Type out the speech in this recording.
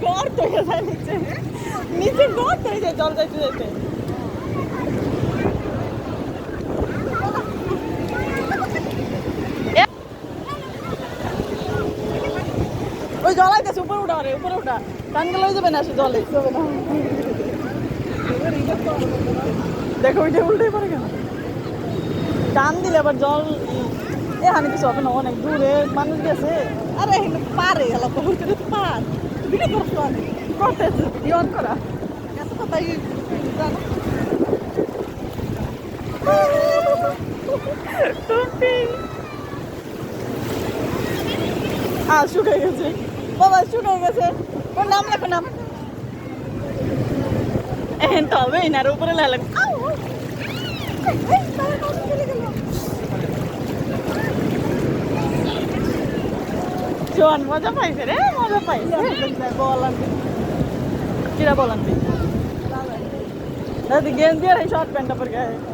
গর্ত হয়ে যায় নিচে নিচে গর্ত হয়ে যায় জল যাইতে যাইতে ওই জল আইতেছে উপরে উঠা রে উপরে উঠা টানকে লয়ে যাবে না সে জলে যাবে না দেখো ওইটা উল্টে পড়ে কেন টান দিলে আবার জল এখানে কিছু হবে না অনেক দূরে মানুষ গেছে আরে এখানে পারে এলা বহুত পার ভিডিও করছো আমি করতেছে ভিডিও অন করা এত কথাই জানো টুপি শুকাই গেছে বাবা শুকাই গেছে ওর নাম লেখো নাম এখন তো হবেই না আর উপরে লাগবে জোয়ান মজা পাইছে রে মজা পাইছে বলান কিরা বলান দাদি গেঞ্জি আর শর্ট প্যান্টটা পরে গায়ে